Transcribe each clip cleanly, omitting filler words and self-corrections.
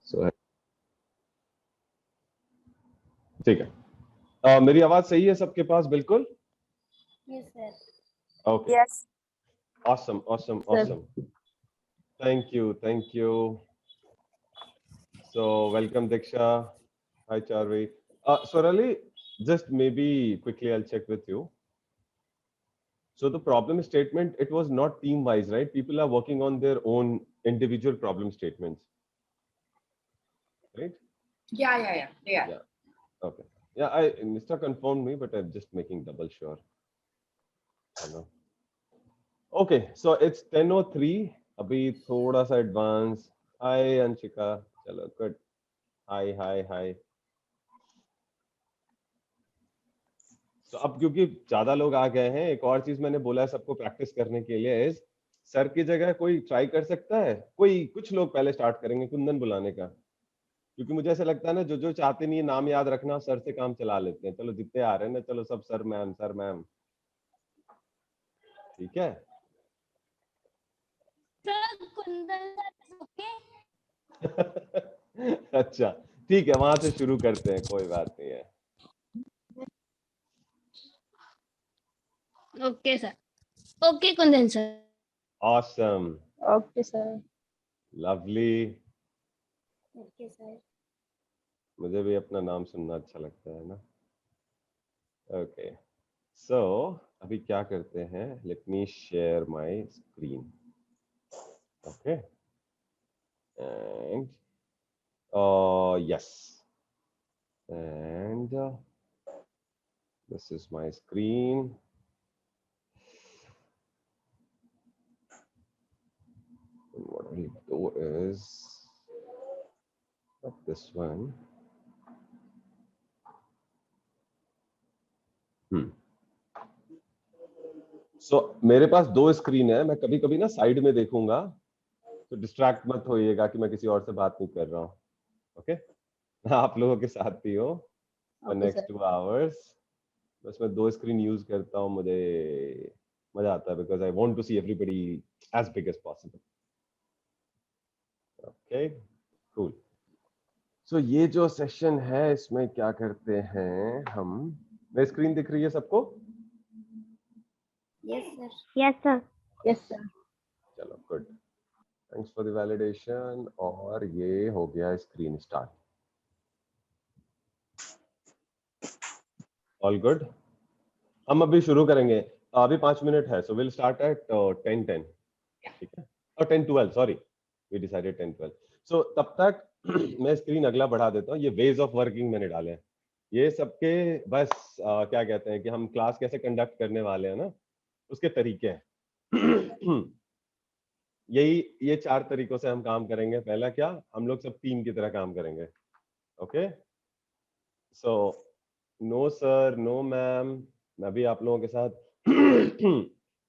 सो ठीक है। मेरी आवाज सही है सबके पास? बिल्कुल। Yes, sir. Okay, Yes. Awesome awesome awesome, thank you. So welcome Diksha, hi Charvi. Swarali, just maybe quickly I'll check with you. So the problem statement, it was not team wise, right? People are working on their own individual problem statements, right? Yeah. Yeah. Okay. Yeah, Mr. confirmed me, but I'm just making double sure. Hello. Okay, so it's 10:03. अभी थोड़ा सा advance. Hi Anshika. चलो good. Hi. तो अब क्योंकि ज्यादा लोग आ गए हैं, एक और चीज मैंने बोला है सबको प्रैक्टिस करने के लिए, इस सर की जगह कोई ट्राई कर सकता है? कोई, कुछ लोग पहले स्टार्ट करेंगे कुंदन बुलाने का, क्योंकि मुझे ऐसा लगता है ना, जो चाहते नहीं है नाम याद रखना, सर से काम चला लेते हैं. चलो जितने आ रहे हैं ना, चलो सब सर मैम. ठीक है. Sir, Kundan sir is okay. अच्छा ठीक है, वहां से शुरू करते हैं, कोई बात नहीं है. Okay, sir. Okay, Kundan sir. Awesome. Okay, sir. Lovely. Okay, sir. मुझे भी अपना नाम सुनना अच्छा लगता है ना. ओके, सो अभी क्या करते हैं, let me share my screen. Okay, and yes, and this is my screen. And what we'll do is not this one. So मेरे पास दो स्क्रीन है, मैं कभी कभी ना साइड में देखूंगा, तो डिस्ट्रैक्ट मत होइएगा कि मैं किसी और से बात नहीं कर रहा हूँ. ओके, आप लोगों के साथ भी हो फॉर नेक्स्ट 2 आवर्स. बस मैं दो स्क्रीन यूज करता हूँ, मुझे मजा आता है, because I want to see everybody as big as possible. Okay, cool. So ये जो सेशन है, इसमें क्या करते हैं हम, मेरी स्क्रीन दिख रही है सबको? Yes, sir. Yes, sir. Yes, sir. चलो good, thanks for the validation. और ये हो गया स्क्रीन स्टार्ट. All good. हम अभी शुरू करेंगे, अभी 5 मिनट है, सो विल स्टार्ट एट 10:10. ठीक है, और 10:12, सॉरी, वी डिसाइडेड 10:12. सो तब तक मैं स्क्रीन अगला बढ़ा देता हूँ. ये वेज ऑफ वर्किंग मैंने डाले हैं, ये सबके बस क्या कहते हैं कि हम क्लास कैसे कंडक्ट करने वाले हैं ना, उसके तरीके हैं. ये 4 तरीकों से हम काम करेंगे. पहला क्या, हम लोग सब टीम की तरह काम करेंगे. Okay, so no sir, no ma'am, मैं भी आप लोगों के साथ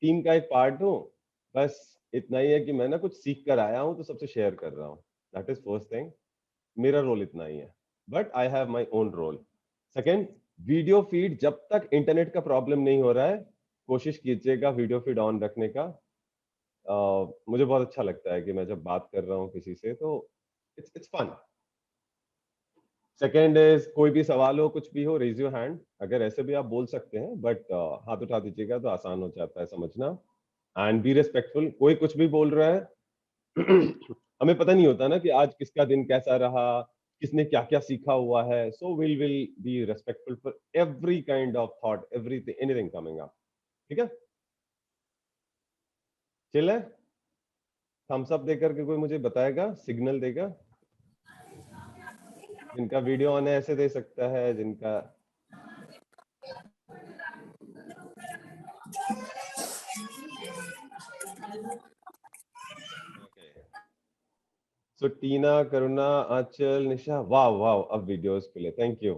टीम का एक पार्ट हूँ. बस इतना ही है कि मैं ना कुछ सीख कर आया हूँ, तो सबसे शेयर कर रहा हूँ. That is first thing. मेरा रोल इतना ही है, but I have my own role. Second, video feed, जब तक इंटरनेट का प्रॉब्लम नहीं हो रहा है, कोशिश कीजिएगा वीडियो फीड ऑन रखने का. मुझे बहुत अच्छा लगता है कि मैं जब बात कर रहा हूँ किसी से, तो इट्स फन. सेकेंड इज, कोई भी सवाल हो, कुछ भी हो, रेज योर हैंड. अगर ऐसे भी आप बोल सकते हैं, बट हाथ उठा दीजिएगा तो आसान हो जाता है समझना. And be respectful. कोई कुछ भी बोल रहा है, हमें पता नहीं होता ना कि आज किसका दिन कैसा रहा, किसने क्या क्या सीखा हुआ है. So will be respectful for every kind of thought, everything, anything coming up. ठीक है, चले. थम्स अप देकर के कोई मुझे बताएगा, सिग्नल देगा. जिनका वीडियो ऑन है ऐसे दे सकता है, जिनका सो टीना, करुणा, आंचल, निशा, वाह वाह, अब वीडियोस के लिए थैंक यू,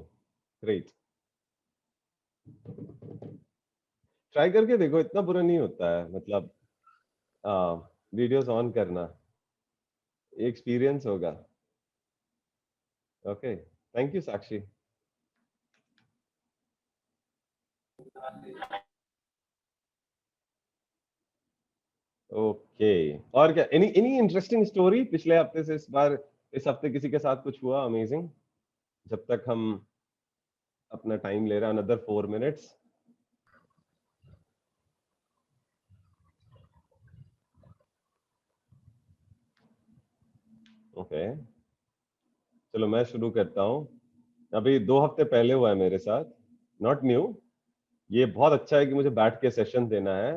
ग्रेट. ट्राई करके देखो, इतना बुरा नहीं होता है, मतलब वीडियोस ऑन करना एक्सपीरियंस होगा. Okay, thank you Sakshi. Okay, और क्या, एनी इंटरेस्टिंग स्टोरी पिछले हफ्ते से इस बार इस हफ्ते किसी के साथ कुछ हुआ अमेजिंग? जब तक हम अपना टाइम ले रहे हैं, अनदर 4 मिनट्स। ओके, चलो मैं शुरू करता हूँ। अभी 2 हफ्ते पहले हुआ है मेरे साथ, नॉट न्यू। ये बहुत अच्छा है कि मुझे बैठ के सेशन देना है।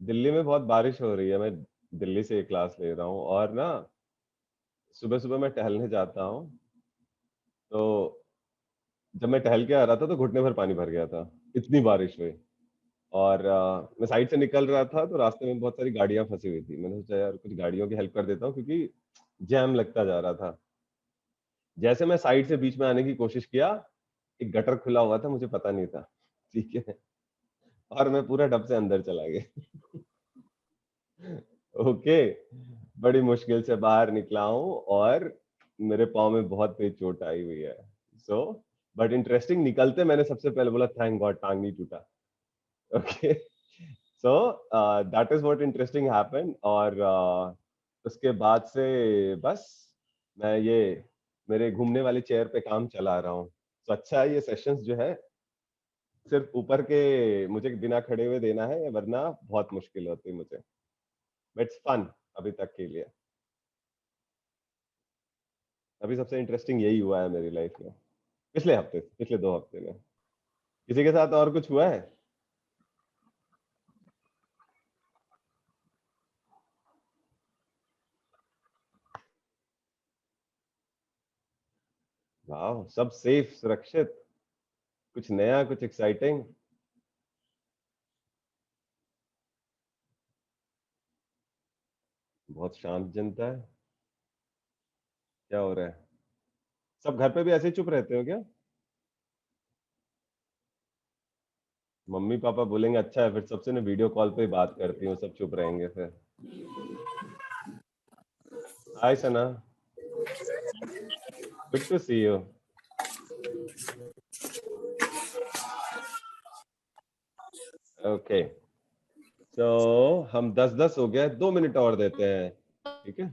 दिल्ली में बहुत बारिश हो रही है, मैं दिल्ली से क्लास ले रहा हूँ, और ना सुबह सुबह मैं टहलने जाता हूँ, तो जब मैं टहल के आ रहा था तो घुटने भर पानी भर गया था, इतनी बारिश हुई। और मैं साइड से निकल रहा था तो रास्ते में बहुत सारी गाड़ियां फंसी हुई थी। मैंने सोचा यार कुछ गाड़ियों की हेल्प कर देता हूँ, क्योंकि जैम लगता जा रहा था। जैसे मैं साइड से बीच में आने की कोशिश किया, एक गटर खुला हुआ था, मुझे पता नहीं था, ठीक है, और मैं पूरा डब से अंदर चला गया। ओके, बड़ी मुश्किल से बाहर निकला हूँ, और मेरे पाँव में बहुत तेज चोट आई हुई है। सो बट इंटरेस्टिंग, निकलते मैंने सबसे पहले बोला थैंक गॉड टांग नहीं टूटा। Okay, so that is what interesting happened. और उसके बाद से बस मैं ये मेरे घूमने वाली चेयर पे काम चला रहा हूँ। तो अच्छा है, ये सेशंस जो है सिर्फ ऊपर के मुझे बिना खड़े हुए देना है, वरना बहुत मुश्किल होती है मुझे। बट इट्स फन अभी तक के लिए। अभी सबसे इंटरेस्टिंग यही हुआ है मेरी लाइफ में, पिछले हफ्ते, पिछले 2 हफ्ते में। किसी के साथ और कुछ हुआ है? वाह, सब सेफ, सुरक्षित, कुछ नया, कुछ एक्साइटिंग। बहुत शांत जनता है। क्या हो रहा है? सब घर पे भी ऐसे ही चुप रहते हो क्या? मम्मी पापा बोलेंगे अच्छा है, फिर सबसे ना वीडियो कॉल पे ही बात करती हूँ, सब चुप रहेंगे फिर। Hi Sana, good to see you. Okay, तो हम 10-10 हो गए, 2 मिनट और देते हैं, ठीक है?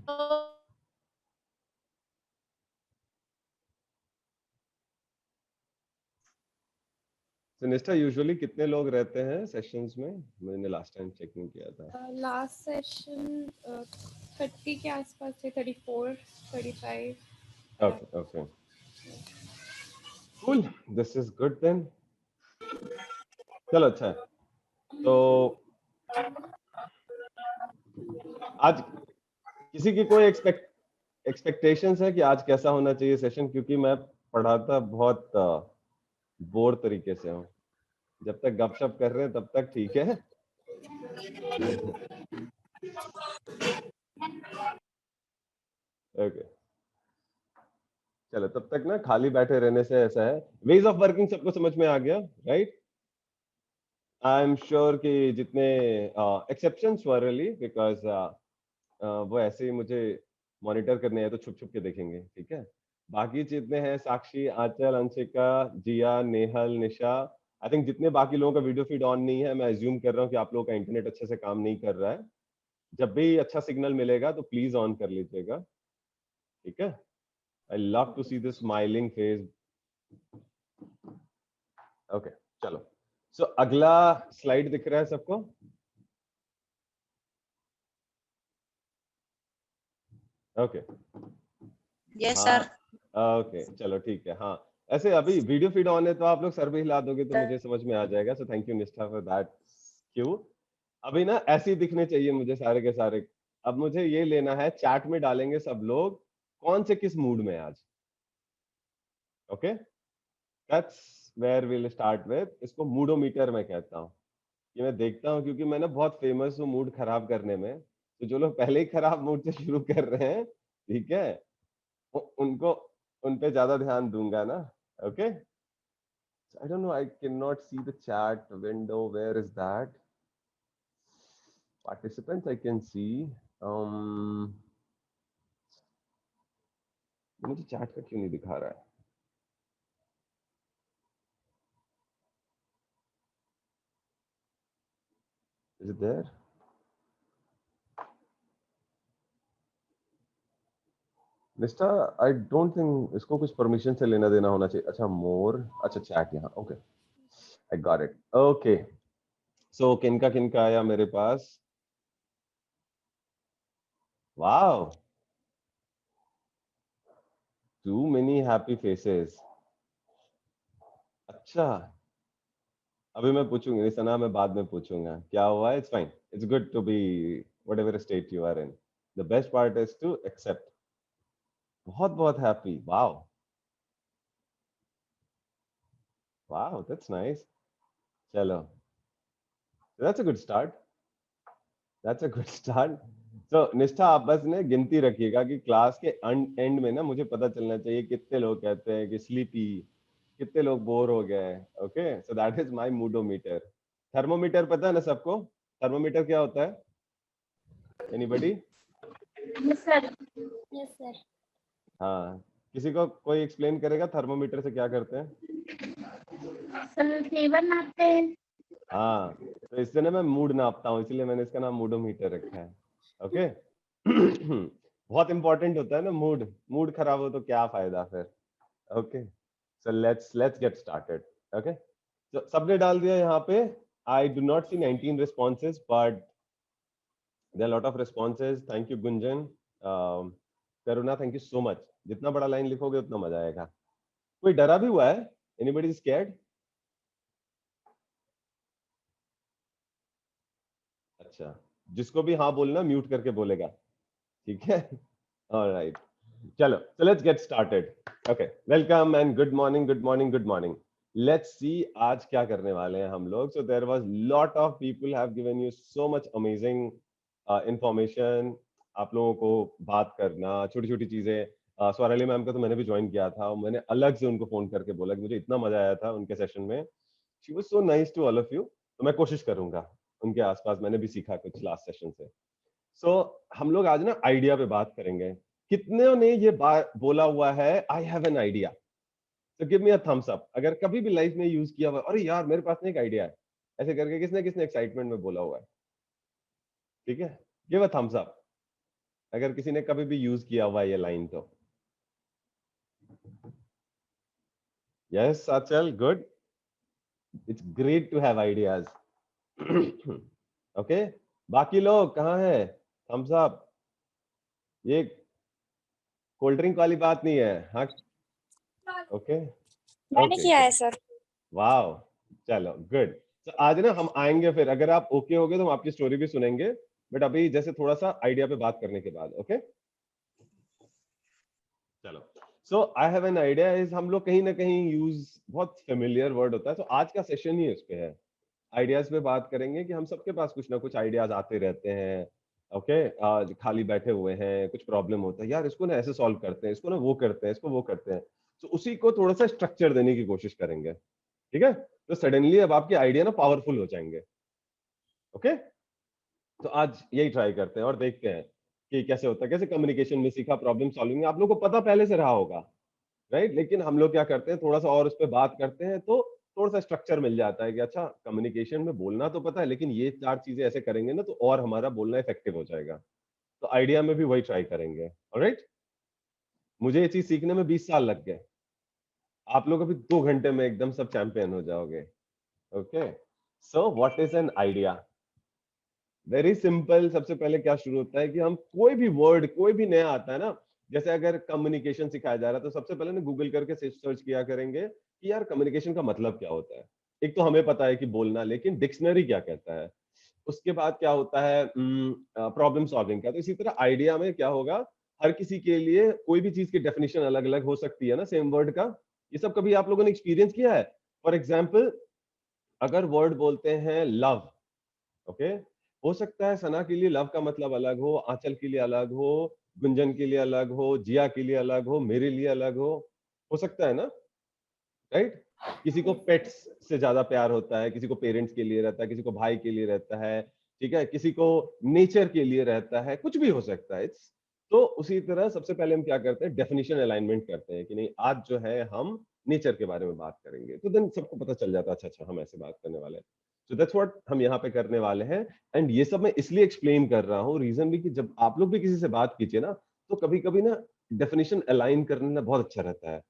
सिनेस्टा, यूजुअली कितने लोग रहते हैं सेशंस में? मैंने लास्ट टाइम चेक नहीं किया था। लास्ट सेशन 30 के आसपास थे, 34 35। Okay okay, cool, this is good then. चलो अच्छा है। तो आज किसी की कोई एक्सपेक्टेशंस है कि आज कैसा होना चाहिए सेशन? क्योंकि मैं पढ़ाता बहुत बोर तरीके से हूँ। जब तक गपशप कर रहे हैं तब तक ठीक है। ओके, चलो तब तक ना खाली बैठे रहने से ऐसा है, वेज ऑफ वर्किंग सबको समझ में आ गया, राइट? आई एम श्योर कि जितने एक्सेप्शंस वर रियली, बिकॉज वो ऐसे ही मुझे मॉनिटर करने हैं तो छुप छुप के देखेंगे, ठीक है? बाकी जितने हैं, साक्षी, आंचल, अंशिका, जिया, नेहल, निशा, आई थिंक जितने बाकी लोगों का वीडियो फीड ऑन नहीं है, मैं अज्यूम कर रहा हूँ कि आप लोगों का इंटरनेट अच्छे से काम नहीं कर रहा है। जब भी अच्छा सिग्नल मिलेगा तो प्लीज ऑन कर लीजिएगा, ठीक है? I love to see this smiling face. Okay, चलो। सो अगला स्लाइड दिख रहा है सबको? ओके, यस हाँ, सर। ओके, चलो ठीक है। हाँ, ऐसे अभी वीडियो फीड ऑन है तो आप लोग सर भी हिला दोगे तो मुझे समझ में आ जाएगा। सो थैंक यू निष्ठा फॉर दैट क्यू। अभी ना ऐसे ही दिखने चाहिए मुझे सारे के सारे। अब मुझे ये लेना है, चैट में डालेंगे सब लोग कौन से किस मूड में आज। Okay, that's where will start with. इसको मूडोमीटर मैं कहता हूँ। ये मैं देखता हूँ क्योंकि मैं ना बहुत फेमस हूँ मूड खराब करने में। तो जो लोग पहले ही खराब मूड से शुरू कर रहे हैं, ठीक है, उनको उन पे ज्यादा ध्यान दूंगा ना। Okay, I don't know, I cannot see the chat window. Where is that? Participants I can see. मुझे चैट का क्यों नहीं दिखा रहा है? Is it there? निष्ठा, आई डोंट थिंक इसको कुछ परमिशन से लेना देना होना चाहिए. अच्छा, मोर, अच्छा चैट यहाँ. Okay, I got it. Okay, so किनका किनका आया मेरे पास? Wow, too many happy faces. अच्छा, अभी मैं पूछूंगी सना, मैं बाद में पूछूंगा क्या हुआ है. It's fine, it's good to be whatever state you are in. The best part is to accept. बहुत बहुत happy. Wow, wow, that's nice. चलो, that's a good start. That's a good start. तो निष्ठा, आप बस ने गिनती रखिएगा कि क्लास के एंड में ना मुझे पता चलना चाहिए कितने लोग कहते हैं कि स्लीपी, कितने लोग बोर हो गए. Okay, so that is my moodometer. Thermometer पता है ना सबको? थर्मोमीटर क्या होता है? Anybody? Yes sir. Yes sir. हाँ, किसी को कोई एक्सप्लेन करेगा थर्मोमीटर से क्या करते हैं? सर फीवर नापते हैं. हाँ, तो इससे ना मैं मूड नापता हूँ, इसलिए मैंने इसका नाम मूडोमीटर रखा है. ओके. बहुत इंपॉर्टेंट होता है ना मूड. मूड खराब हो तो क्या फायदा फिर. Okay, so let's get started. Okay, तो सबने डाल दिया यहाँ पे. I do not see 19 responses, but there are a lot of responses. Thank you Gunjan. Karuna, thank you so much. जितना बड़ा लाइन लिखोगे उतना मजा आएगा. कोई डरा भी हुआ है? Anybody scared? अच्छा, जिसको भी हाँ बोलना म्यूट करके बोलेगा, ठीक है. ऑलराइट, चलो, so let's get started. Okay, welcome and good morning, good morning, good morning. Let's see आज क्या करने वाले हैं हम लोग. So there was lot of people have given you so much amazing information. आप लोगों को बात करना, छोटी छोटी चीजें. स्वराली मैम का तो मैंने भी ज्वाइन किया था, मैंने अलग से उनको फोन करके बोला कि मुझे इतना मजा आया था उनके सेशन में. She was so nice to all of you. तो मैं कोशिश करूंगा उनके आसपास, मैंने भी सीखा कुछ लास्ट सेशन से. सो हम लोग आज ना आइडिया पे बात करेंगे. कितने ने ये बोला हुआ है आई हैव एन आइडिया? तो give me a thumbs up अगर कभी भी लाइफ में यूज किया हुआ है. अरे यार मेरे पास ना एक आइडिया है, ऐसे करके किसने किसने एक्साइटमेंट में बोला हुआ है. ठीक है, गिव अ थम्स अप अगर किसी ने कभी भी यूज किया हुआ है ये लाइन तो. Yes Achal, good. It's great to have ideas. Okay, बाकी लोग कहाँ है? Thumbs up. ये कोल्ड ड्रिंक वाली बात नहीं है. हाँ, ओके. मैंने किया है सर. वाओ, चलो गुड. तो आज ना हम आएंगे फिर, अगर आप ओके होगे तो हम आपकी स्टोरी भी सुनेंगे, बट अभी जैसे थोड़ा सा आइडिया पे बात करने के बाद. ओके, चलो. So I have an idea is हम लोग कहीं ना कहीं यूज, बहुत फेमिलियर वर्ड होता है. तो आज का सेशन ही इस पे है, आइडियाज पे बात करेंगे कि हम सबके पास कुछ ना कुछ आइडियाज आते रहते हैं. ओके, खाली बैठे हुए हैं, कुछ प्रॉब्लम होता है, यार इसको ना ऐसे सॉल्व करते हैं, इसको ना वो करते हैं, इसको वो करते हैं. तो उसी को थोड़ा सा स्ट्रक्चर देने की कोशिश करेंगे. ठीक है, तो सडनली अब आपके आइडिया ना पावरफुल हो जाएंगे. ओके, तो आज यही ट्राई करते हैं और देखते हैं कि कैसे होता है. कैसे कम्युनिकेशन में सीखा, प्रॉब्लम सॉल्विंग में आप लोगों को पता पहले से रहा होगा, राइट. लेकिन हम लोग क्या करते हैं, थोड़ा सा और उस पर बात करते हैं तो थोड़ा सा स्ट्रक्चर मिल जाता है कि अच्छा कम्युनिकेशन में बोलना तो पता है, लेकिन ये चार चीजें ऐसे करेंगे ना तो और हमारा बोलना इफेक्टिव हो जाएगा. तो आइडिया में भी वही ट्राई करेंगे. ऑलराइट, मुझे ये चीज सीखने में 20 साल लग गए, आप लोग अभी 2 घंटे में एकदम सब चैंपियन हो जाओगे. Okay, so what is an idea? Very simple. सबसे पहले क्या शुरू होता है कि हम कोई भी वर्ड, कोई भी नया आता है ना, जैसे अगर कम्युनिकेशन सिखाया जा रहा है तो सबसे पहले ना गूगल करके सर्च किया करेंगे कि यार कम्युनिकेशन का मतलब क्या होता है. एक तो हमें पता है कि बोलना, लेकिन डिक्शनरी क्या कहता है. उसके बाद क्या होता है, प्रॉब्लम सॉल्विंग का. तो इसी तरह आइडिया में क्या होगा, हर किसी के लिए कोई भी चीज की डेफिनेशन अलग अलग हो सकती है ना सेम वर्ड का. ये सब कभी आप लोगों ने एक्सपीरियंस किया है? फॉर एग्जाम्पल, अगर वर्ड बोलते हैं लव, ओके, हो सकता है सना के लिए लव का मतलब अलग हो, आंचल के लिए अलग हो, गुंजन के लिए अलग हो, जिया के लिए अलग हो, मेरे लिए अलग हो सकता है ना, राइट. किसी को पेट्स से ज्यादा प्यार होता है, किसी को पेरेंट्स के लिए रहता है, किसी को भाई के लिए रहता है, ठीक है, किसी को नेचर के लिए रहता है, कुछ भी हो सकता है. तो उसी तरह सबसे पहले हम क्या करते हैं, डेफिनेशन अलाइनमेंट करते हैं कि नहीं आज जो है हम नेचर के बारे में बात करेंगे. तो देन सबको पता चल जाता है अच्छा अच्छा हम ऐसे बात करने वाले हैं. सो दैट्स व्हाट हम यहाँ पे करने वाले हैं. एंड ये सब मैं इसलिए एक्सप्लेन कर रहा हूँ, रीजन भी कि जब आप लोग भी किसी से बात कीजिए ना, तो कभी कभी ना डेफिनेशन अलाइन करने में बहुत अच्छा रहता है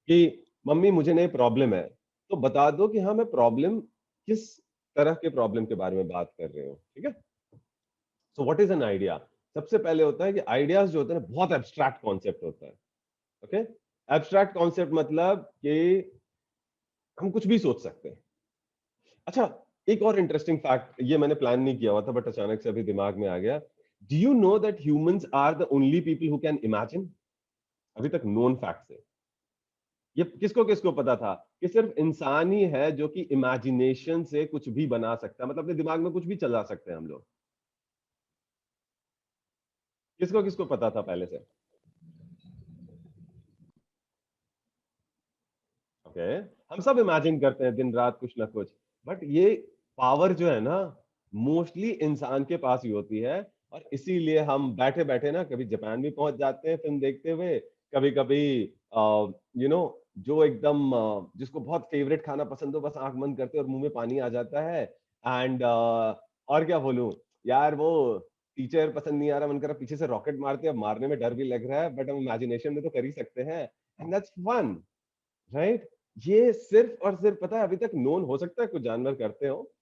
कि मम्मी मुझे नहीं प्रॉब्लम है, तो बता दो कि हाँ मैं प्रॉब्लम किस तरह के प्रॉब्लम के बारे में बात कर रहे हो, ठीक है। So what is an idea? सबसे पहले होता है कि आइडियाज जो होते हैं ना बहुत एब्स्ट्रैक्ट कॉन्सेप्ट होता है। ओके, एब्स्ट्रैक्ट कॉन्सेप्ट मतलब कि हम कुछ भी सोच सकते हैं। अच्छा, एक और इंटरेस्टिंग फैक्ट, ये मैंने प्लान नहीं किया हुआ था बट अचानक से अभी दिमाग में आ गया। Do you know that humans are the only people who can imagine? अभी तक नोन फैक्ट है। ये किसको किसको पता था कि सिर्फ इंसान ही है जो कि इमेजिनेशन से कुछ भी बना सकता है, मतलब अपने दिमाग में कुछ भी चला सकते हैं हम लोग। किसको किसको पता था पहले से? ओके, हम सब इमेजिन करते हैं दिन रात कुछ ना कुछ, बट ये पावर जो है ना मोस्टली इंसान के पास ही होती है। और इसीलिए हम बैठे बैठे ना कभी जापान भी पहुंच जाते हैं फिल्म देखते हुए, कभी कभी यू नो जो एकदम जिसको बहुत फेवरेट खाना पसंद हो बस आंख बंद करते और मुंह में पानी आ जाता है। एंड और क्या बोलूं यार, वो टीचर पसंद नहीं आ रहा, मन कर रहा पीछे से रॉकेट मारते हैं, अब मारने में डर भी लग रहा है बट हम इमेजिनेशन में तो कर ही सकते हैं। And that's fun, right? ये सिर्फ और सिर्फ पता है अभी तक नोन हो सकता है कुछ जानवर करते हो,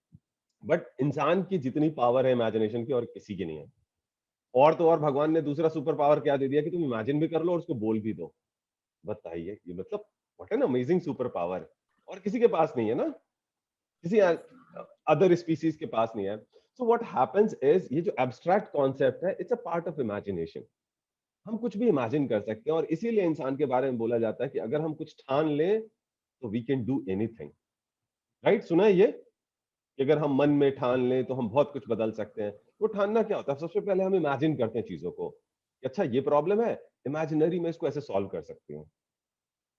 बट इंसान की जितनी पावर है इमेजिनेशन की और किसी की नहीं है। और तो और भगवान ने दूसरा सुपर पावर क्या दे दिया कि तुम इमेजिन भी कर लो और उसको बोल भी दो। बताइए, ये मतलब what an amazing super power. और किसी के पास नहीं है ना, किसी अदर स्पीसीज के पास नहीं है। सो व्हाट हैपेंस इज ये जो एब्स्ट्रैक्ट कॉन्सेप्ट है it's a part of imagination. हम कुछ भी इमेजिन कर सकते हैं और इसीलिए इंसान के बारे में बोला जाता है कि अगर हम कुछ ठान लें तो we can do anything, right? सुना है ये कि अगर हम मन में ठान लें तो हम बहुत कुछ बदल सकते हैं। वो ठानना क्या होता है? सबसे पहले हम इमेजिन करते हैं चीजों को कि अच्छा ये प्रॉब्लम है, इमेजिनरी में इसको ऐसे सॉल्व कर सकती हूँ,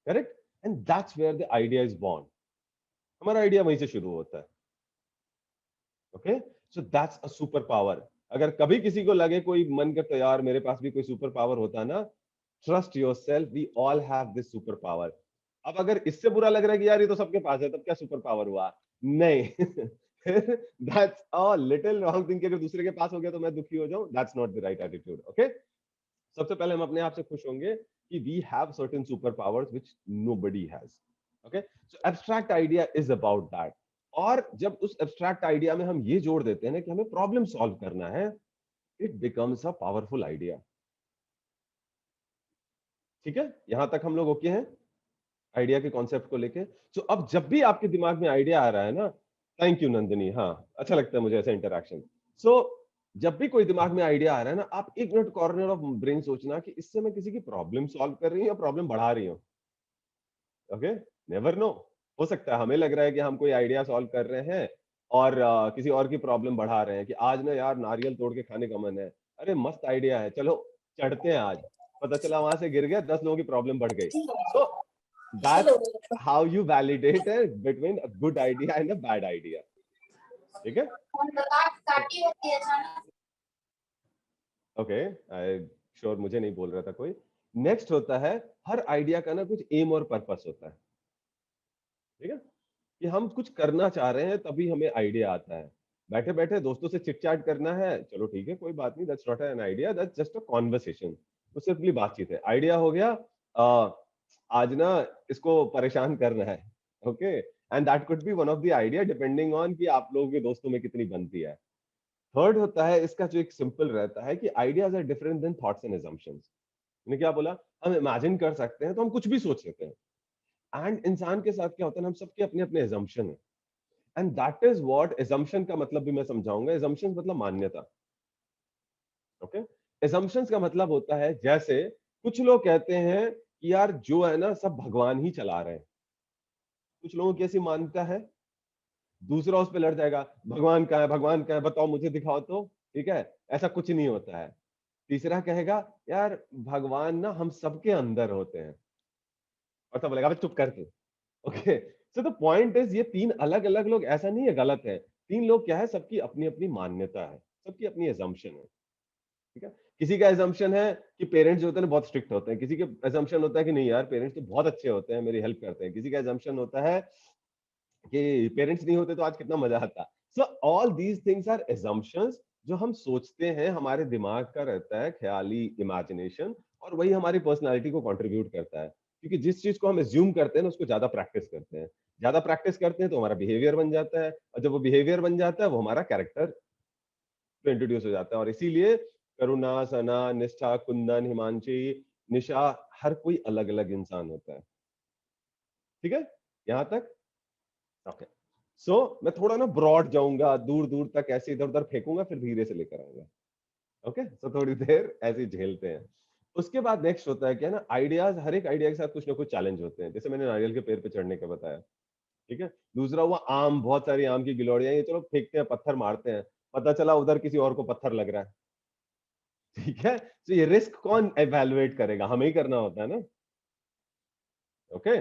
correct? And that's where the idea is born. हमारा आइडिया वहीं से शुरू होता है। Okay, so that's a superpower. अगर कभी किसी को लगे कोई मन करता है यार मेरे पास भी कोई सुपर पावर होता ना, trust yourself, we all have this superpower. अब अगर इससे बुरा लग रहा है कि यार ये तो सबके पास है, तब क्या सुपर पावर हुआ? नहीं। That's a little wrong thing कि अगर दूसरे के पास हो गया तो मैं दुखी हो जाऊं, that's not the right attitude. Okay, सबसे पहले हम अपने आप से खुश होंगे कि we have certain superpowers which nobody has. Okay, so abstract idea is about that. और जब उस एब्स्ट्रैक्ट आइडिया में हम ये जोड़ देते हैं ना कि हमें प्रॉब्लम सॉल्व करना है, it becomes a powerful idea. ठीक है, यहां तक हम लोग ओके हैं आइडिया के कॉन्सेप्ट को लेके? सो अब जब भी आपके दिमाग में आइडिया आ रहा है ना, थैंक यू नंदिनी, हाँ अच्छा लगता है मुझे ऐसा इंटरेक्शन। सो जब भी कोई दिमाग में आइडिया आ रहा है ना, आप एक मिनट कॉर्नर ऑफ ब्रेन सोचना कि इससे मैं किसी की प्रॉब्लम सॉल्व कर रही हूँ या प्रॉब्लम बढ़ा रही हूँ। ओके, नेवर नो, हो सकता है हमें लग रहा है कि हम कोई आइडिया सॉल्व कर रहे हैं और किसी और की प्रॉब्लम बढ़ा रहे हैं कि आज ना यार नारियल तोड़ के खाने का मन है। अरे मस्त आइडिया है, चलो चढ़ते हैं आज। पता चला वहां से गिर गया, 10 लोगों की प्रॉब्लम बढ़ गई। So that's how you validate between a good idea and a bad idea. ठीक है, ओके, आई श्योर मुझे नहीं बोल रहा था कोई। नेक्स्ट होता है, हर आइडिया का ना कुछ एम और पर्पस होता है। ठीक है, कि हम कुछ करना चाह रहे हैं तभी हमें आइडिया आता है। बैठे बैठे दोस्तों से चिट चैट करना है, चलो ठीक है कोई बात नहीं, that's not an idea, that's just a conversation. वो सिर्फली बातचीत है। आइडिया हो गया आज ना इसको परेशान करना है। Okay, and that could be one of the idea depending on कि आप लोगों के दोस्तों में कितनी बनती है। थर्ड होता है इसका जो एक सिंपल रहता है कि ideas are different than thoughts and assumptions। मैंने क्या बोला? हम इमेजिन कर सकते हैं तो हम कुछ भी सोच सकते हैं। एंड इंसान के साथ क्या होता है ना, हम सबके अपने अपने assumption है। And that is what assumption का मतलब भी मैं समझाऊंगा। assumptions मतलब मान्यता। ओके, assumptions का मतलब होता है जैसे कुछ लोग कहते हैं कि यार जो है ना सब भगवान ही चला रहे हैं। कुछ लोगों की ऐसी मान्यता है। दूसरा उस पर लड़ जाएगा, भगवान कहाँ है, भगवान कहाँ है, बताओ मुझे दिखाओ तो। ठीक है, ऐसा कुछ नहीं होता है। तीसरा कहेगा यार भगवान ना हम सबके अंदर होते हैं। और सब बोलेगा "अबे चुप कर तू"। Okay, so the point is ये तीन अलग अलग लोग ऐसा नहीं है गलत है। तीन लोग क्या है, सबकी अपनी अपनी मान्यता है, सबकी अपनी एजम्पशन है। ठीक है, किसी का एजम्पशन है कि पेरेंट्स जो होते हैं ना बहुत स्ट्रिक्ट होते हैं, किसी के एजम्पशन होता है कि नहीं यार पेरेंट्स तो बहुत अच्छे होते हैं, मेरी हेल्प करते हैं, किसी का एजम्पशन होता है कि पेरेंट्स नहीं होते तो आज कितना मजा आता। So all these things are assumptions जो हम सोचते हैं हमारे दिमाग का रहता है ख्याली इमेजिनेशन, और वही हमारी पर्सनालिटी को कंट्रीब्यूट करता है। क्योंकि जिस चीज को हम एज्यूम करते हैं ना उसको ज्यादा प्रैक्टिस करते हैं, ज्यादा प्रैक्टिस करते हैं तो हमारा बिहेवियर बन जाता है, और जब वो बिहेवियर बन जाता है वो हमारा कैरेक्टर पे इंट्रोड्यूस हो जाता है। और इसीलिए करुणा, सना, निष्ठा, कुंदन, हिमांशी, निशा, हर कोई अलग अलग इंसान होता है। ठीक है यहां तक? ओके। सो मैं थोड़ा ना ब्रॉड जाऊंगा, दूर दूर तक ऐसे इधर उधर फेंकूंगा, फिर धीरे से लेकर आऊंगा। ओके, सो थोड़ी देर ऐसे ही झेलते हैं। उसके बाद नेक्स्ट होता है क्या ना, आइडियाज, हर एक आइडिया के साथ कुछ ना कुछ चैलेंज होते हैं, जैसे मैंने नारियल के पेड़ पे चढ़ने का बताया। ठीक है। दूसरा हुआ आम, बहुत सारी आम की गिलोड़ियां, ये चलो फेंकते हैं, पत्थर मारते हैं, पता चला उधर किसी और को पत्थर लग रहा है। ठीक है, तो ये रिस्क कौन एवेलुएट करेगा? हमें ही करना होता है ना। ओके।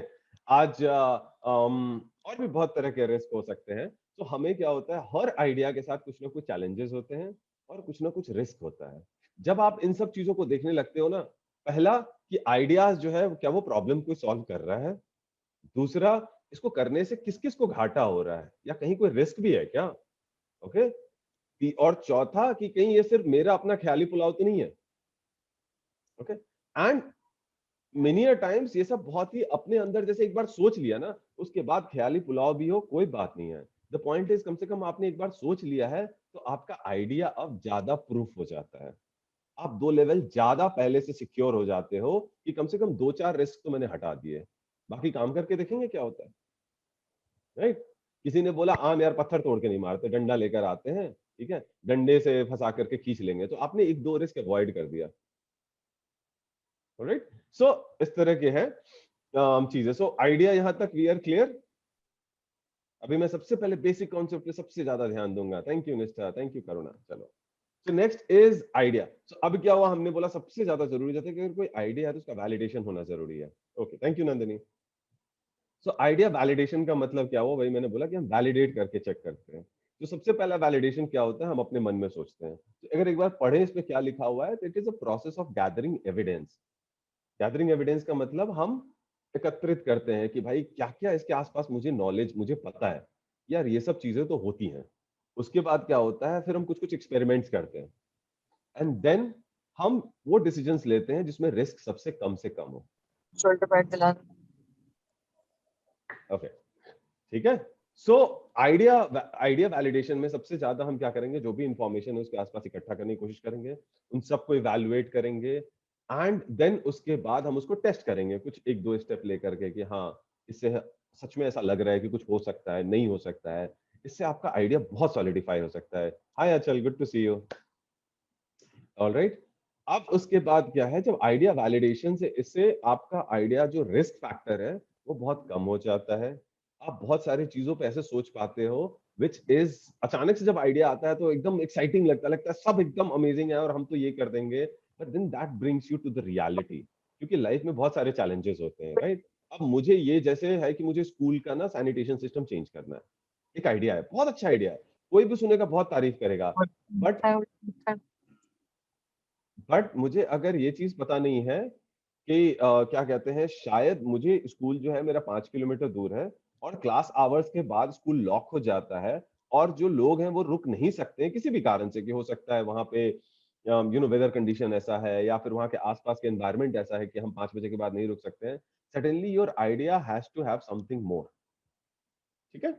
आज और भी बहुत तरह के रिस्क हो सकते हैं। तो हमें क्या होता है, हर आइडिया के साथ कुछ ना कुछ चैलेंजेस होते हैं और कुछ ना कुछ रिस्क होता है। जब आप इन सब चीजों को देखने लगते हो ना, पहला कि आइडियाज जो है क्या वो प्रॉब्लम को सॉल्व कर रहा है, दूसरा इसको करने से किस किस को घाटा हो रहा है या कहीं कोई रिस्क भी है क्या। ओके। और चौथा कि कहीं ये सिर्फ मेरा अपना ख्याली पुलाव तो नहीं है। Okay. And many a times ये सब बहुत ही अपने अंदर, जैसे एक बार सोच लिया ना उसके बाद ख्याली पुलाव भी हो कोई बात नहीं है। द पॉइंट इज, कम से कम आपने एक बार सोच लिया है तो आपका आइडिया अब ज्यादा प्रूफ हो जाता है। आप 2 लेवल ज्यादा पहले से सिक्योर हो जाते हो कि कम से कम 2-4 रिस्क तो मैंने हटा दिए, बाकी काम करके देखेंगे क्या होता है। राइट। किसी ने बोला आम यार पत्थर तोड़ के नहीं मारते, डंडा लेकर आते हैं, ठीक है, डंडे से फंसा करके खींच लेंगे, तो आपने 1-2 रिस्क अवॉइड कर दिया। राइट। सो इस तरह के हैं चीजें। सो आइडिया यहां तक वी आर क्लियर। अभी मैं सबसे पहले बेसिक कॉन्सेप्ट पे सबसे ज्यादा ध्यान दूंगा। Thank you Nishtha, thank you करुणा। चलो, सो नेक्स्ट इज आइडिया। सो अब क्या हुआ, हमने बोला सबसे ज्यादा जरूरी रहता है कि अगर कोई आइडिया है तो उसका वैलिडेशन होना जरूरी है। Okay, thank you Nandini. So idea validation का मतलब क्या हुआ, वही मैंने बोला कि हम वैलिडेट करके चेक करते हैं। तो सबसे पहला वैलिडेशन क्या होता है, हम अपने मन में सोचते हैं। तो अगर एक बार पढ़ें इसमें क्या लिखा हुआ है, तो it is a process of gathering evidence. Gathering evidence का मतलब हम एकत्रित करते हैं कि भाई क्या क्या इसके आसपास मुझे नॉलेज, मुझे पता है यार, ये सब चीजें तो होती हैं। उसके बाद क्या होता है, फिर हम कुछ कुछ एक्सपेरिमेंट्स करते हैं, एंड देन हम वो डिसीजंस लेते हैं जिसमें रिस्क सबसे कम से कम हो। shoulder pad दिला ओके, ठीक है। सो आइडिया आइडिया वैलिडेशन में सबसे ज्यादा हम क्या करेंगे, जो भी इंफॉर्मेशन है उसके आसपास इकट्ठा करने की कोशिश करेंगे, उन सबको इवैल्यूएट करेंगे, एंड देन उसके बाद हम उसको टेस्ट करेंगे कुछ 1-2 स्टेप लेकर के कि हाँ इससे सच में ऐसा लग रहा है कि कुछ हो सकता है, नहीं हो सकता है। इससे आपका आइडिया बहुत सॉलिडिफाई हो सकता है। Hi Achal, good to see you. Alright. अब उसके बाद क्या है, जब आइडिया वैलिडेशन से इससे आपका आइडिया जो रिस्क फैक्टर है वो बहुत कम हो जाता है। आप बहुत सारी चीजों पे ऐसे सोच पाते हो विच इज, अचानक से जब आइडिया आता है तो एकदम एक्साइटिंग लगता है सब एकदम अमेजिंग है और हम तो ये कर देंगे, but then that brings you to the reality. क्योंकि लाइफ में बहुत सारे चैलेंजेस होते हैं, राइट। अब मुझे ये जैसे है कि मुझे स्कूल का ना सैनिटेशन सिस्टम चेंज करना है, एक आइडिया है, बहुत अच्छा आइडिया है, कोई भी सुनेगा बहुत तारीफ करेगा, बट मुझे अगर ये चीज पता नहीं है कि क्या कहते हैं, शायद मुझे स्कूल जो है मेरा 5 किलोमीटर दूर है, और क्लास आवर्स के बाद स्कूल लॉक हो जाता है, और जो लोग हैं वो रुक नहीं सकते हैं किसी भी कारण से, कि हो सकता है वहां पे वेदर कंडीशन ऐसा है या फिर वहां के आसपास के एनवायरनमेंट ऐसा है कि हम 5 बजे के बाद नहीं रुक सकते हैं। Suddenly your idea has to have something more. ठीक है।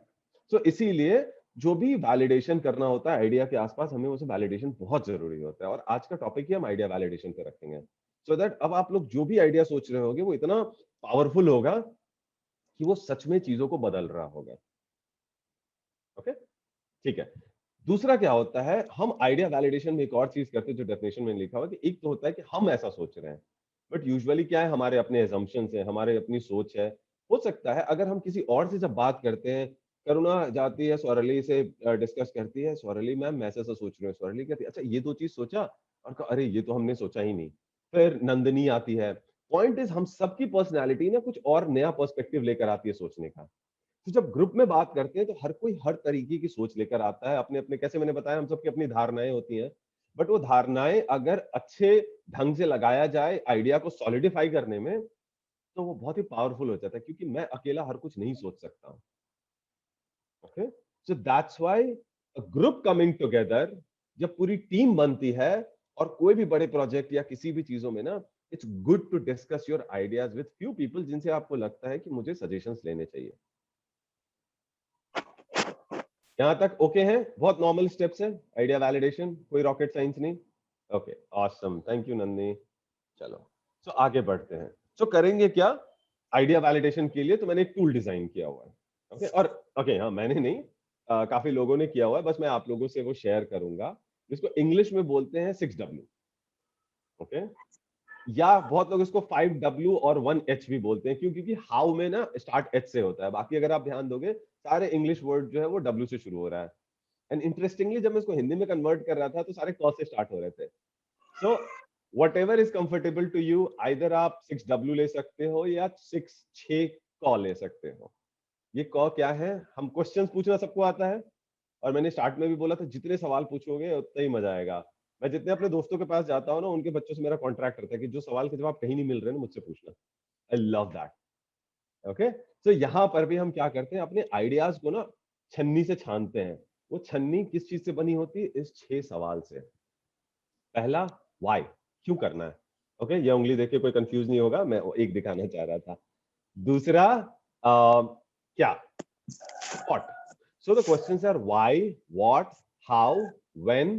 सो इसीलिए जो भी वैलिडेशन करना होता है आइडिया के आसपास, हमें उसे वैलिडेशन बहुत जरूरी होता है, और आज का टॉपिक ही हम आइडिया वैलिडेशन पे रखेंगे। सो दैट अब आप लोग जो भी आइडिया सोच रहे होगे वो इतना पावरफुल होगा कि वो सच में चीजों को बदल रहा होगा। ओके, ठीक है। दूसरा क्या होता है, हम आइडिया वैलिडेशन में एक और चीज करते हैं जो डेफिनेशन में लिखा हुआ है, कि एक तो होता है कि हम ऐसा सोच रहे हैं, बट यूजुअली क्या है, हमारे अपने assumptions है, हमारे अपनी सोच है। हो सकता है अगर हम किसी और से जब बात करते हैं, करुणा जाती है स्वरली से डिस्कस करती है, स्वरली मैम मैं ऐसा सोच रही हूँ, स्वरली कहती है अच्छा ये 2 चीज सोचा, और कहा, अरे ये तो हमने सोचा ही नहीं। फिर नंदनी आती है। पॉइंट इज हम सबकी पर्सनैलिटी ना कुछ और नया पर्सपेक्टिव लेकर आती है सोचने का। तो जब ग्रुप में बात करते हैं तो हर कोई हर तरीके की सोच लेकर आता है, अपने अपने, कैसे मैंने बताया हम सबकी अपनी धारणाएं होती हैं, बट वो धारणाएं अगर अच्छे ढंग से लगाया जाए आइडिया को सॉलिडिफाई करने में, तो वो बहुत ही पावरफुल हो जाता है, क्योंकि मैं अकेला हर कुछ नहीं सोच सकता हूं। Okay, so that's why a group coming together जब पूरी टीम बनती है और कोई भी बड़े प्रोजेक्ट या किसी भी चीजों में ना, it's good to discuss your ideas with few people जिनसे आपको लगता है कि मुझे सजेशंस लेने चाहिए। यहां तक ओके हैं? बहुत नॉर्मल स्टेप्स हैं, आइडिया वैलिडेशन, कोई रॉकेट साइंस नहीं। Okay, awesome, thank you Nandini. चलो सो आगे बढ़ते हैं। सो करेंगे क्या आइडिया वैलिडेशन के लिए? तो मैंने एक टूल डिजाइन किया हुआ है। ओके, और ओके हाँ, मैंने नहीं, काफी लोगों ने किया हुआ है, बस मैं आप लोगों से वो शेयर करूंगा, जिसको इंग्लिश में बोलते हैं 6W। ओके, या बहुत लोग इसको 5W और 1H भी बोलते हैं, क्यों? क्योंकि हाउ में ना स्टार्ट H से होता है, बाकी अगर आप ध्यान दोगे सारे इंग्लिश वर्ड जो है वो W से शुरू हो रहा है। एंड इंटरेस्टिंगली जब मैं इसको हिंदी में कन्वर्ट कर रहा था तो सारे क से स्टार्ट हो रहे थे। सो whatever is comfortable to you, either आप 6W ले सकते हो या 6 क ले सकते हो। ये क क्या है? हम क्वेश्चंस पूछना सबको आता है, और मैंने स्टार्ट में भी बोला था जितने सवाल पूछोगे उतना ही मजा आएगा। मैं जितने अपने दोस्तों के पास जाता हूँ ना, उनके बच्चों से मेरा कॉन्ट्रैक्ट रहता है कि जो सवाल के जवाब कहीं नहीं मिल रहे ना, मुझसे पूछना। I love that. ओके, तो यहाँ पर भी हम क्या करते हैं, अपने आइडियाज को ना छन्नी से छानते हैं। वो छन्नी किस चीज से बनी होती है? इस 6 सवाल से। पहला, व्हाई, क्यों करना है। ओके, ये उंगली देख के कोई कंफ्यूज नहीं होगा, मैं एक दिखाना चाह रहा था। दूसरा, क्या, what. So the questions are why, what, how, when,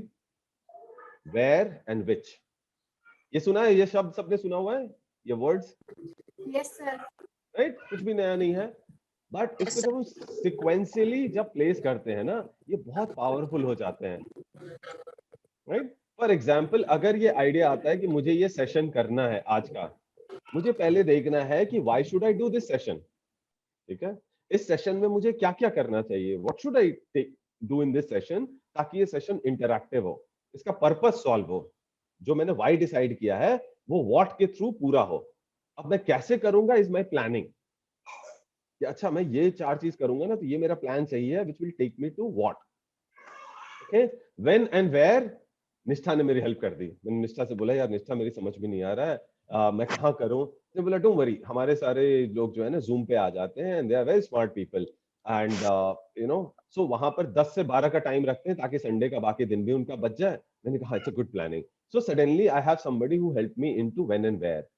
where and which. ये सुना है? ये शब्द सबने सुना हुआ है, ये वर्ड्स? Yes sir. राइट, कुछ भी नया नहीं है। बट इसको जब हम सिक्वेंशियली जब प्लेस करते हैं ना, ये बहुत पावरफुल हो जाते हैं। राइट, फॉर एग्जाम्पल अगर ये आइडिया आता है कि मुझे ये सेशन करना है आज का, मुझे पहले देखना है कि why should I do this session. ठीक है, इस सेशन में मुझे क्या क्या करना चाहिए, what should I do in this session, ताकि ये सेशन इंटरैक्टिव हो, इसका पर्पस सॉल्व हो। जो मैंने व्हाई डिसाइड किया है वो व्हाट के थ्रू पूरा हो। अब मैं कैसे करूंगा, इज माई प्लानिंग। कि अच्छा मैं ये 4 चीज करूंगा ना, तो ये मेरा प्लान चाहिए which will take me to what. Okay, when and where, Nishtha ने मेरी हेल्प कर दी। मैंने निष्ठा से बोला, यार निष्ठा मेरी समझ में नहीं आ रहा है, मैं कहाँ करूं। तो बोला डोंट वरी, हमारे सारे लोग जो है ना जूम पे आ जाते हैं, and they are very smart people, and you know, so वहां पर 10 से 12 का टाइम रखते हैं ताकि संडे का बाकी दिन भी उनका बच जाए। मैंने कहा it's a good planning. So suddenly I have somebody who help me into when and where.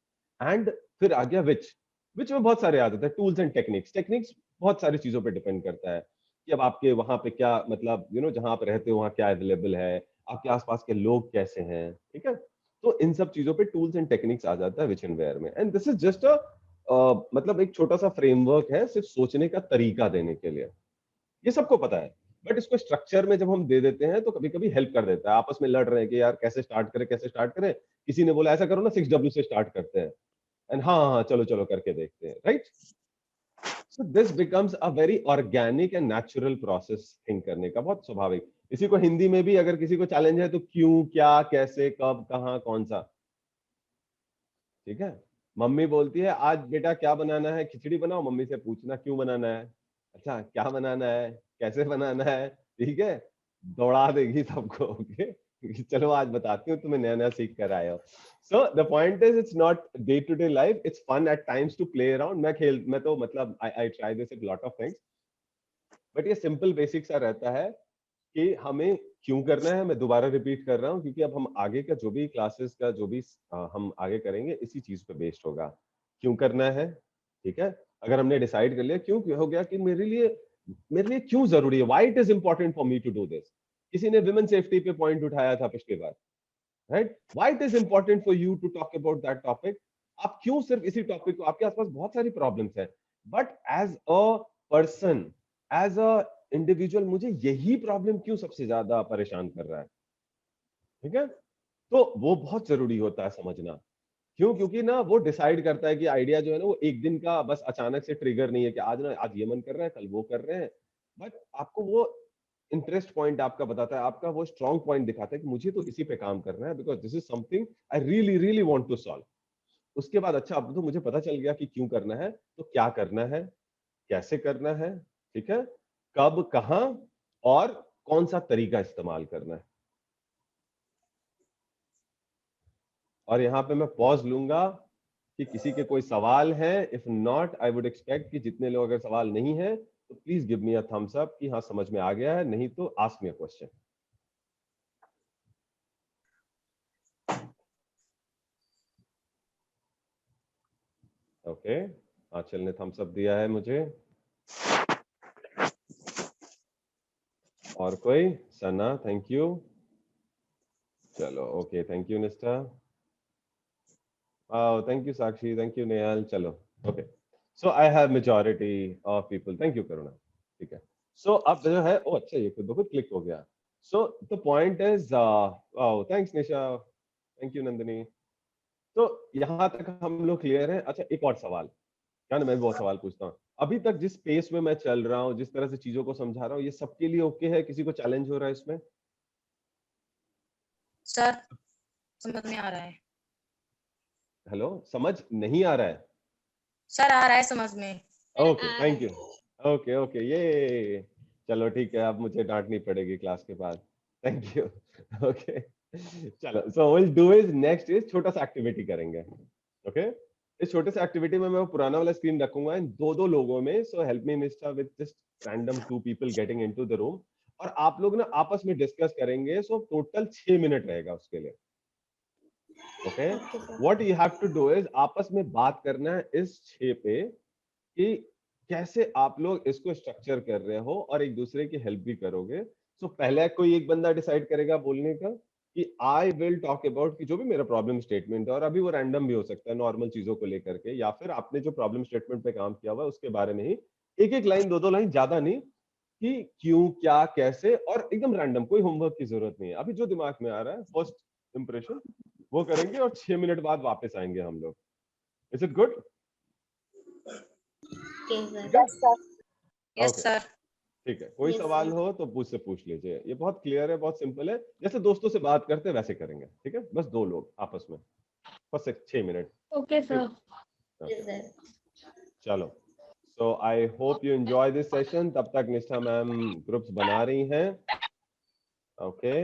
And फिर आ गया विच में बहुत सारे आ जाते हैं, टूल्स एंड टेक्निक्स। टेक्निक्स बहुत सारी चीजों पे डिपेंड करता है कि अब आपके वहां पे क्या, मतलब यू नो जहां आप रहते हो वहां क्या अवेलेबल है, आपके आसपास के लोग कैसे हैं। ठीक है, तो इन सब चीजों पे टूल्स एंड टेक्निक्स आ जाता है विच एंड वेयर में। And this is just a मतलब एक छोटा सा फ्रेमवर्क है सिर्फ सोचने का तरीका देने के लिए। ये सबको पता है, बट इसको स्ट्रक्चर में जब हम दे देते हैं तो कभी कभी हेल्प कर देता है। आपस में लड़ रहे हैं कि यार कैसे स्टार्ट करें, कैसे स्टार्ट करें। किसी ने बोला ऐसा करो ना, 6W से स्टार्ट करते हैं, एंड हाँ हाँ चलो चलो करके देखते हैं। Right, so this becomes a very organic and natural process think करने का, बहुत स्वाभाविक। इसी को हिंदी में भी अगर किसी को चैलेंज है तो क्यों, क्या, कैसे, कब, कहाँ, कौन सा। ठीक है, मम्मी बोलती है आज बेटा क्या बनाना है, खिचड़ी बनाओ, मम्मी से पूछना क्यों बनाना है, अच्छा क्या बनाना है, कैसे बनाना है। ठीक है, दौड़ा देगी सबको। ओके, चलो आज बताती हूँ, तुम्हें नया नया सीख कर आए हो। So the point is it's not day to day life, it's fun at times to play around. मैं तो मतलब I try this with lot of things, but ये सिंपल बेसिक सा रहता है कि हमें क्यों करना है। मैं दोबारा रिपीट कर रहा हूँ क्योंकि अब हम आगे का जो भी क्लासेस का जो भी हम आगे करेंगे इसी चीज पे बेस्ड होगा। क्यों करना है, ठीक है। अगर हमने डिसाइड कर लिया क्यों हो गया कि मेरे लिए क्यों जरूरी है, why it is important for me to do this. किसी ने विमेन सेफ्टी पे पॉइंट उठाया था पिछली बार, right, why it is important for you to talk about that topic. आप क्यों सिर्फ इसी टॉपिक को, आपके आसपास बहुत सारी प्रॉब्लम्स है, but as a person, as a individual, मुझे यही प्रॉब्लम क्यों सबसे ज्यादा परेशान कर रहा है। ठीक है, तो वो बहुत जरूरी होता है समझना। क्यों? क्योंकि ना वो डिसाइड करता है कि आइडिया जो है ना वो एक दिन का बस अचानक से ट्रिगर नहीं है कि आज ये मन कर रहा है, कल वो कर रहे हैं। बट आपको वो इंटरेस्ट पॉइंट आपका बताता है, आपका वो स्ट्रॉन्ग पॉइंट दिखाता है कि मुझे तो इसी पे काम करना है, because this is something I really really want to solve. उसके बाद अच्छा, अब तो मुझे पता चल गया कि क्यों करना है, तो क्या करना है, कैसे करना है, ठीक है, कब, कहां, और कौन सा तरीका इस्तेमाल करना है। और यहाँ पे मैं पॉज लूंगा कि किसी के कोई सवाल है। If not, I would expect कि जितने लोग अगर सवाल नहीं है तो please give me a thumbs up कि हाँ समझ में आ गया है, नहीं तो ask me a question. Okay, Aanchal ने थम्स अप दिया है मुझे। और कोई? Sana, thank you. चलो okay, thank you Nishtha. Thank you Sakshi, thank you Nehal. चलो okay, so I have majority of people. Thank you करुणा। ठीक है, सो अब जो है, ओ अच्छा, ये खुद ब खुद क्लिक हो गया। सो the point is, thanks Nisha, thank you Nandini. तो यहाँ तक हम लोग क्लियर हैं। अच्छा, एक और सवाल, क्या ना, मैं भी बहुत सवाल पूछता हूँ। अभी तक जिस पेस में मैं चल रहा हूँ, जिस तरह से चीजों को समझा रहा हूँ, ये सबके लिए ओके है? किसी को चैलेंज हो रहा है इसमें? सर समझ में आ रहा है। हेलो, समझ नहीं आ रहा है? सर आ रहा है समझ में। Okay, thank you. Okay okay, ये चलो ठीक है, अब मुझे डांटनी पड़ेगी क्लास के बाद। Thank you. ओके, चलो, so will do is next is छोटा सा एक्टिविटी करेंगे। ओके, इस छोटे से एक्टिविटी में मैं वो पुराना वाला स्क्रीन रखूंगा इन दो दो लोगों में। सो हेल्प मी निष्ठा with just random 2 people getting into the room, और आप लोग ना आपस में डिस्कस करेंगे। सो टोटल 6 मिनट रहेगा उसके लिए। Okay, what you have to do is आपस में बात करना है इस 6 पे, कि कैसे आप लोग इसको स्ट्रक्चर कर रहे हो और एक दूसरे की हेल्प भी करोगे। सो पहले कोई एक बंदा डिसाइड करेगा बोलने का कि आई विल टॉक अबाउट, कि जो भी मेरा प्रॉब्लम स्टेटमेंट है, और अभी वो रैंडम भी हो सकता है, नॉर्मल चीजों को लेकर के, या फिर आपने जो प्रॉब्लम स्टेटमेंट पे काम किया हुआ है उसके बारे में ही, एक एक लाइन, दो दो लाइन, ज्यादा नहीं, कि क्यों, क्या, कैसे, और एकदम रैंडम, कोई होमवर्क की जरूरत नहीं है। अभी जो दिमाग में आ रहा है, फर्स्ट इंप्रेशन वो करेंगे, और 6 मिनट बाद वापस आएंगे हम लोग। Is it good? Yes sir. Yes okay, sir. ठीक है। कोई सवाल हो तो मुझसे पूछ लीजिए। ये बहुत क्लियर है, बहुत सिंपल है, जैसे दोस्तों से बात करते हैं वैसे करेंगे। ठीक है, बस दो लोग आपस में, बस 6 मिनट। Okay sir. Okay. चलो, so I hope you enjoy this session. तब तक निष्ठा मैम ग्रुप्स बना रही हैं। ओके,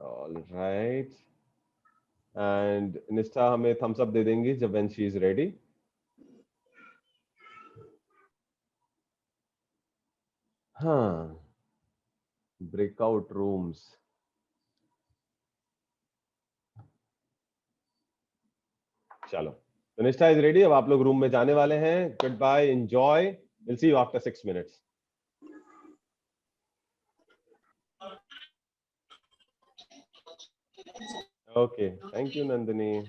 ऑल राइट, एंड निष्ठा हमें थम्स अप दे देंगी जब व्हेन शी इज रेडी। हाँ, ब्रेकआउट रूम्स। चलो, तो निष्ठा इज रेडी। अब आप लोग रूम में जाने वाले हैं। Good bye, enjoy, will see you after 6 minutes. Okay, thank you Nandini.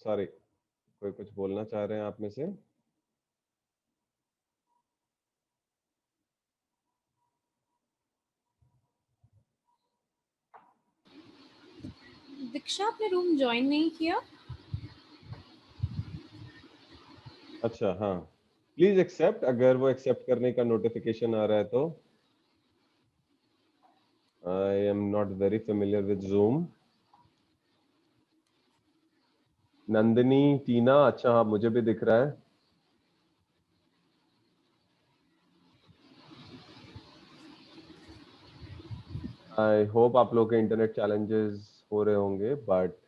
Sorry, कोई कुछ बोलना चाह रहे हैं आप में से? दीक्षा आपने रूम ज्वाइन नहीं किया? अच्छा, हाँ, प्लीज एक्सेप्ट, अगर वो एक्सेप्ट करने का नोटिफिकेशन आ रहा है तो। I am not very familiar with Zoom. Nandini, Tina, अच्छा हाँ, मुझे भी दिख रहा है। आई होप आप लोग के इंटरनेट चैलेंजेस हो रहे होंगे, बट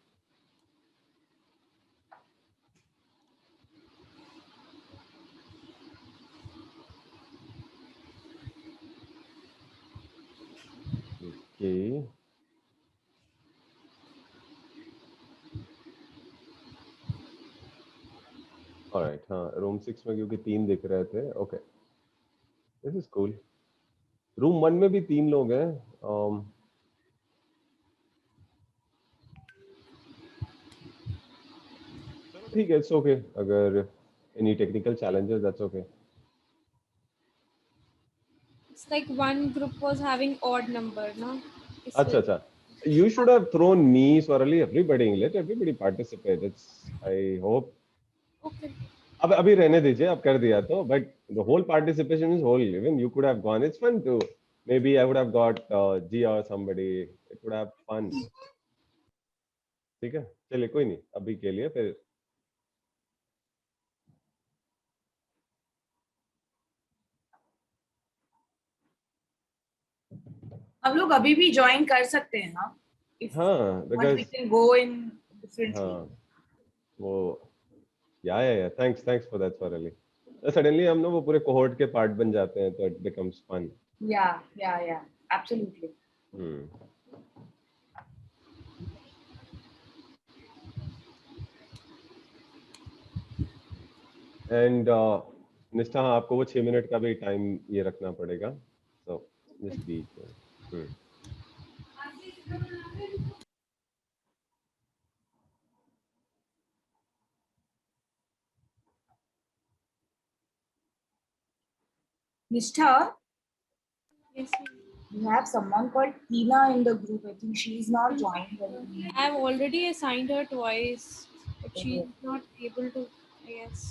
ओके, ऑलराइट। हाँ, रूम 6 में क्योंकि 3 दिख रहे थे। Okay, this is cool. Room 1 में भी 3 लोग हैं। चलो ठीक है, इट्स ओके। अगर any technical challenges, that's okay. It's like one group was having odd number, ना? अच्छा इसलिए। अच्छा, you should have thrown me, Swarali, everybody, let everybody participate. It's, I hope। Okay. अब अभी रहने दीजिए, अब कर दिया तो, but the whole participation is whole, even you could have gone, it's fun too, maybe I would have got G or somebody, it would have fun। ठीक है, चलिए कोई नहीं, अभी के लिए फिर। हम लोग अभी भी ज्वाइन कर सकते हैं ना, if हाँ want we because can go in differently. हाँ वो या थैंक्स फॉर दैट स्वरली। सडनली हम ना वो पूरे कोहोर्ट के पार्ट बन जाते हैं तो it becomes fun. Yeah, absolutely. And Nishtha हाँ, आपको वो 6 मिनट का भी टाइम ये रखना पड़ेगा, so just be. Nishtha, Yes, ma'am. you have someone called Tina in the group. I think she's not joined. I've already assigned her twice, but she's not able to. Yes.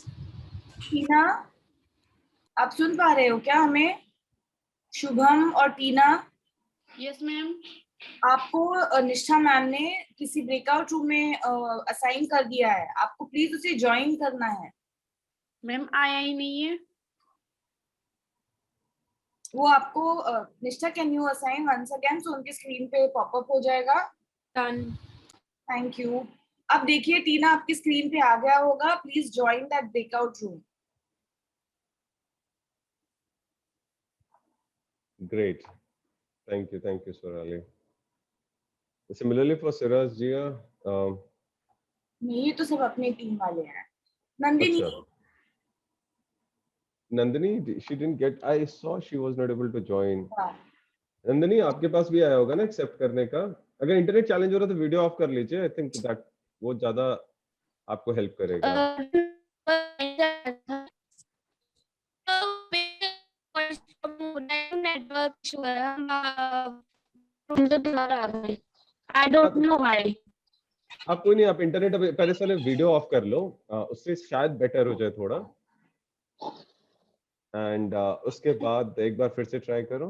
टीना, आप सुन पा रहे हो क्या हमें? शुभम और टीना, यस मैम। आपको निष्ठा ma'am ने किसी ब्रेकआउट रूम में असाइन कर दिया है, आपको प्लीज उसे ज्वाइन करना है। मैम आया ही नहीं है। वो आपको Nishtha, can you assign once again, so उनके स्क्रीन पे पॉपअप हो जाएगा। Done. थैंक यू। अब देखिए टीना आपकी स्क्रीन पे आ गया होगा, please join that breakout room. Great. Thank you, Swarali. Similarly for Siraj ji, नहीं, ये तो सब अपनी टीम वाले हैं। नंदिनी, अच्छा, Nandini, she didn't get. I saw she was not able to join. Nandini आपके पास भी आया होगा ना एक्सेप्ट करने का? अगर इंटरनेट चैलेंज हो रहा है तो वीडियो ऑफ कर लीजिए। आई थिंक दैट वो ज्यादा आपको हेल्प करेगा। नेटवर्क इशू है, हम रूम से बाहर आ गए। I don't know why. आप कोई नहीं, आप इंटरनेट पहले से वीडियो ऑफ कर लो, उससे शायद बेटर हो जाए थोड़ा। एंड उसके बाद एक बार फिर से ट्राई करो।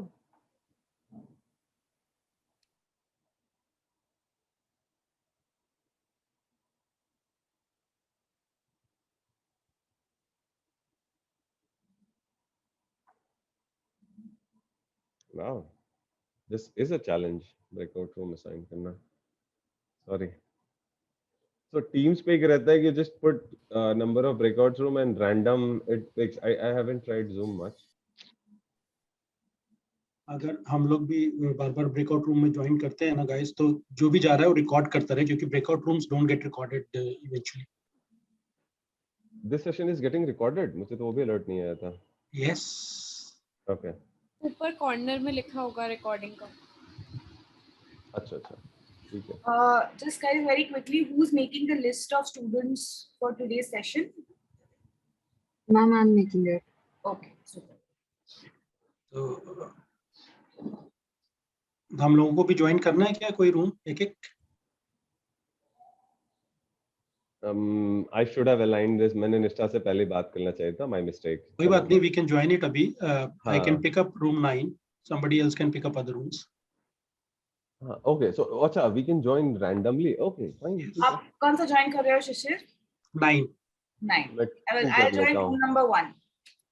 Wow, this is a challenge, breakout room assign करना। Sorry. So teams पे एक रहता है कि just put number of breakout room and random it picks. I haven't tried Zoom much. अगर हम लोग भी बार बार ब्रेकआउट रूम में ज्वाइन करते हैं ना गाइस, तो जो भी जा रहा है वो रिकॉर्ड करता रहे, क्योंकि breakout rooms don't get recorded eventually. This session is getting recorded. मुझे तो वो भी अलर्ट नहीं आया था। Yes, Okay. ऊपर कॉर्नर में लिखा होगा रिकॉर्डिंग का। अच्छा, ठीक है। just guys, very quickly, who's making the list of students for today's session? Ma'am, I'm making it. Okay, super. तो हम लोगों को भी ज्वाइन करना है क्या कोई रूम एक एक? I should have aligned this. मैंने निष्ठा से पहले बात करना चाहिए था। My mistake. कोई बात नहीं, we can join it अभी। I can हाँ। pick up room 9. Somebody else can pick up other rooms. हाँ, okay. So अच्छा, we can join randomly. Okay, fine. Yes. ठीक है। आप कौन सा ज्वाइन कर रहे हो शिशिर? 9. 9. मैं I'll 2 कर join लेता room हूँ। number 1.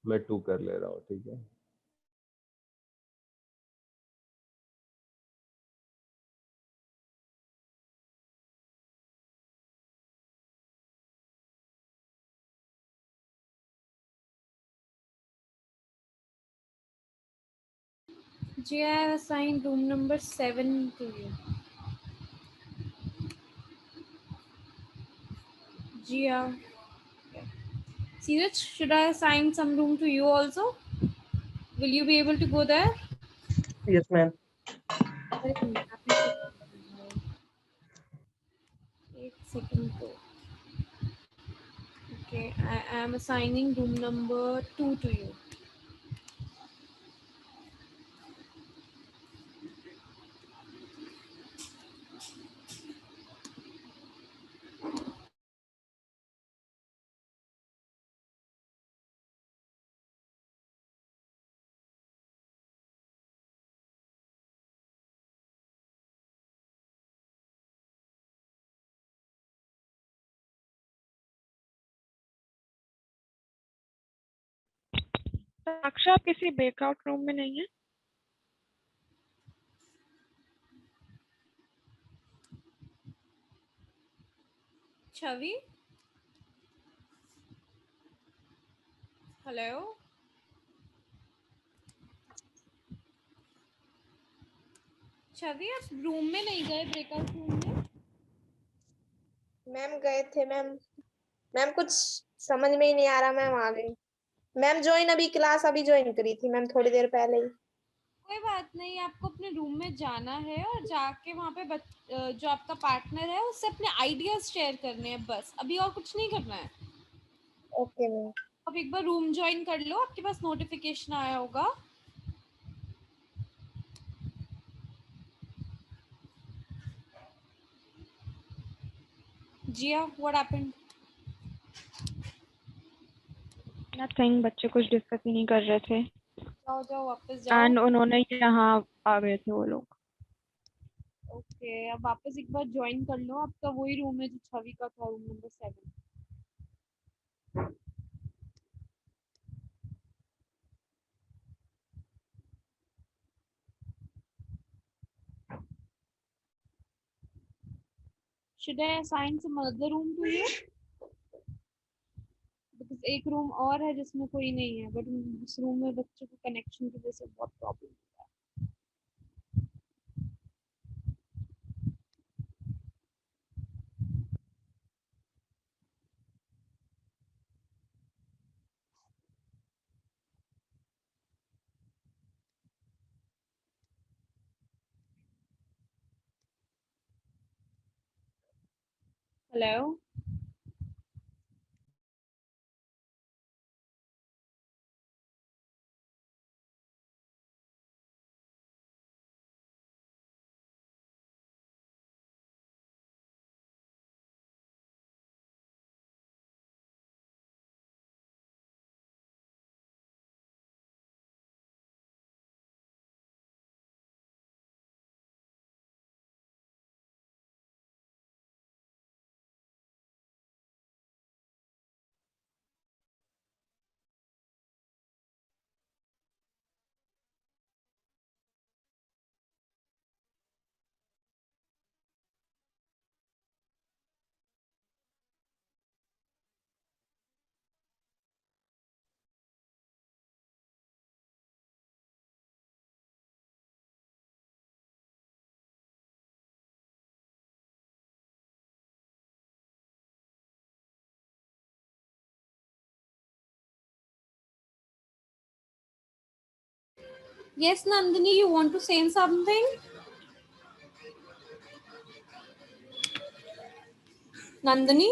मैं 2 कर ले रहा हूँ, ठीक है। Ji, I have assigned room number 7 to you. Jia. Siraj, should I assign some room to you also? Will you be able to go there? Yes, ma'am. एक second तो. Okay, I am assigning room number 2 to you. साक्षी, आप किसी breakout room में नहीं है? छवि, hello, छवि आप room में नहीं गए, ब्रेकआउट रूम में? मैम गए थे मैम। मैम कुछ समझ में ही नहीं आ रहा, मैम आ गई। मैम ज्वाइन अभी क्लास अभी ज्वाइन करी थी मैम, थोड़ी देर पहले ही। कोई बात नहीं, आपको अपने रूम में जाना है और जाके वहाँ पे जो आपका पार्टनर है उससे अपने आइडियाज शेयर करने हैं, बस अभी और कुछ नहीं करना है। Okay ma'am. आप एक बार रूम ज्वाइन कर लो, आपके पास नोटिफिकेशन आया होगा। जिया, व्हाट हैपेंड? नथिंग, बच्चे कुछ डिस्कस ही नहीं कर रहे थे जाओ जाओ वापस जाओ। एंड उन्होंने यहाँ आ गए थे वो लोग। ओके, अब वापस एक बार ज्वाइन कर लो, आपका वही रूम है जो छवि का था, room number 7। Should I assign some other room to you? Because एक रूम और है जिसमें कोई नहीं है, बट उस रूम में बच्चों को कनेक्शन की वजह से बहुत प्रॉब्लम है। Hello? Yes, Nandini, you want to say something? Nandini?